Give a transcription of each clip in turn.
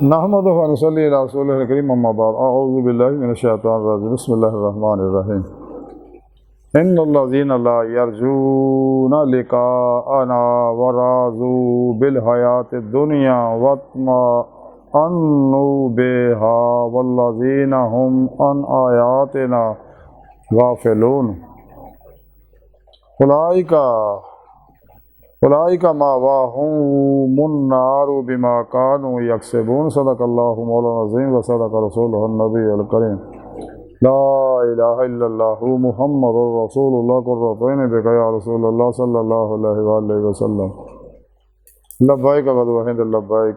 नहमदुहु व नसल्ली अला रसूलिल करीम अम्मा बाद अऊज़ु बिल्लाहि मिनश शैतानिर रजीम बिस्मिल्लाहिर रहमानिर रहीम इन्नल्लज़ीना ला यरजूना लिक़ाअना व राज़ू बिल हयातिद दुनिया वत्मअन्नु बिहा वल्लज़ीना हुम अन आयातिना गाफ़िलून उलाइका मावाहुमुन नारु बिमा कानू यक्सिबून सदक़ल्लाहु मौलाना अज़ीम व सदक़ रसूलुहुन नबियुल करीम ला इलाहा इल्लल्लाहु मुहम्मदुर रसूलुल्लाह कुर्रतैन बिका या रसूलल्लाह सल्लल्लाहु अलैहि वसल्लम लब्बैक व हिंद लब्बैक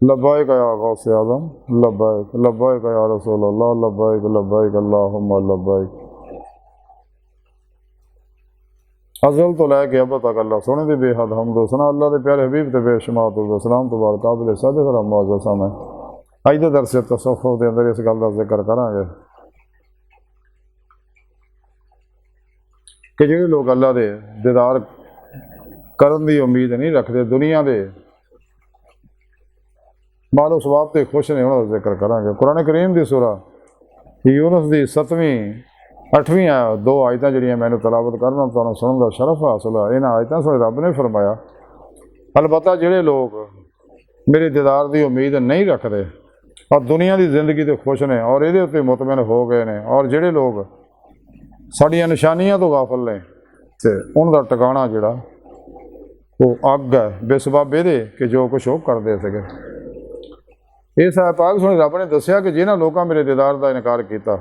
लब्बैक या गौस आज़म लब्बैक लब्बैक या रसूलल्लाह लब्बैक लब्बैक अल्लाहुम्मा लब्बैक। अज़ल तो लैके अब तक अल्लाह सोने दी बेहद हमद सना अल्लाह के प्यारे हबीब ते बेशुमार सलाम तो बाद काबिल सदक़ मौजूद समय अज के दरस तसव्वुफ़ के अंदर इस गल का जिक्र करांगे कि जो लोग अल्लाह के दीदार करन की उम्मीद नहीं रखते दुनिया के मालो सवाब से खुश ने उन्होंने जिक्र करांगे। कुरान करीम की सूरा यूनुस की 7वीं 8वीं दो आयतां जिहड़ियां मैनूं तलावत करना तुहानूं सुनन का शरफ हासिल है। इन्हां आयतां से रब ने फरमाया अलबत्ता जिहड़े लोग मेरे दीदार की उम्मीद नहीं रखते और दुनिया की जिंदगी तो खुश ने और ये उत्ते मुतमिन हो गए हैं और जिहड़े लोग साडियां निशानियां तो गाफिल ने ते उनका टिकाणा जिहड़ा वो अग है बेसबब इहदे कि जो कुछ वो करते थे। इस पाक सुने रब ने दस्सिया कि जिन्हां लोकां मेरे दीदार का इनकार किया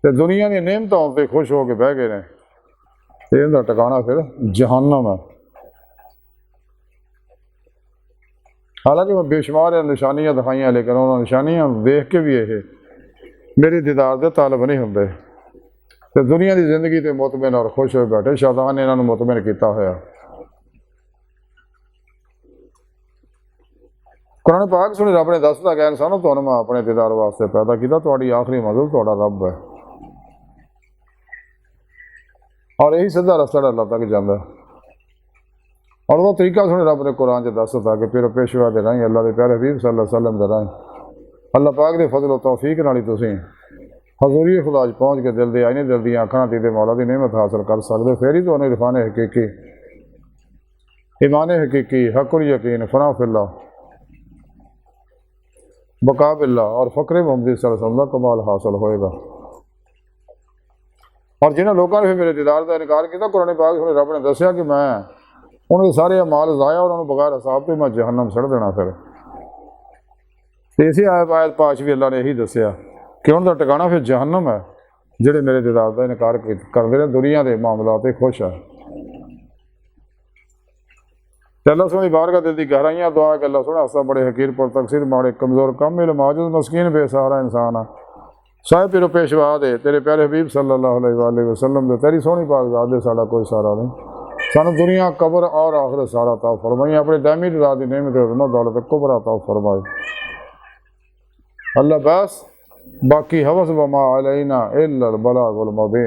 तो दुनिया की नेमतों पर खुश हो के बह गए हैं तो इनका टिकाणा फिर जहन्नम है। हालांकि मैं बेशुमार निशानियां दिखाइया लेकिन उन्होंने निशानियां देख के भी ये मेरी दीदार के तालब नहीं होंगे तो दुनिया की जिंदगी तो मुतमिन और खुश हो बैठे। शैतान ने इन्होंने मुतमिन किया होया। कुरान पाक सुने रब ने दसदा कि इंसानों तुहानूं मैं अपने दीदार वास्ते पैदा किया तुहाडी आखिरी मंजिल तुहाडा रब है और यही सीधा रस्ता अल्लाह तक जाता है। और वह तरीका सुने रब ने कुरान च दसता कि फिर पेशवा के राही अल्लाह के प्यारे हबीब सल्लल्लाहु अलैहि वसल्लम के राही अल्लाह पाक के फजल तौफीक नाल ही तुसीं हजूरी खुदा पहुँच के दिल दे आईने दिल दी अखां ते मौला की नेमत हासिल कर सकते। फिर ही तुहानूं इरफान हकीकी ईमान हकीकी हकुल यकीन फना फिल्लाह बका बिल्लाह और फ़क्र मोहम्मदी सल्लल्लाहु अलैहि वसल्लम का कमाल हासिल होएगा। और जिन्होंने लोगों ने फिर मेरे दीदार का इनकार किया कुरान पाक सुने रब ने दस्सिया कि मैं उन्होंने सारे अमाल ज़ाया उन्होंने बगैर हिसाब तो मैं जहन्नम सड़ देना। फिर इसी आयत पाश भी अल्लाह ने यही दस्सिया कि उनका टिकाणा फिर जहन्नम है जिहड़े मेरे दीदार का इनकार करते हैं दुनिया के मामलों से खुश है। अल्लाह सोनी बारगाह दिल की गहराइयां दुआ कि अल्लाह सोना असा बड़े हकीर पर तकसीर माड़े कमज़ोर कम इल्म आजिज़ मस्कीन बेसहारा इंसान है साहिब पिरो पेशवा दे तेरे प्यारे हबीब सल्लल्लाहु अलैहि वसल्लम दे तेरी सोहनी पाक ज़ात दे साडा कोई सहारा नहीं। सानू दुनिया कब्र और आखिरत सारा अता फरमाई अपने दामी रज़ा दी नेमत और दौलत कुबरा अता फरमाए अल्लाह बस बाकी हवस व मा अलैना इल्लल बलागुल मुबीन।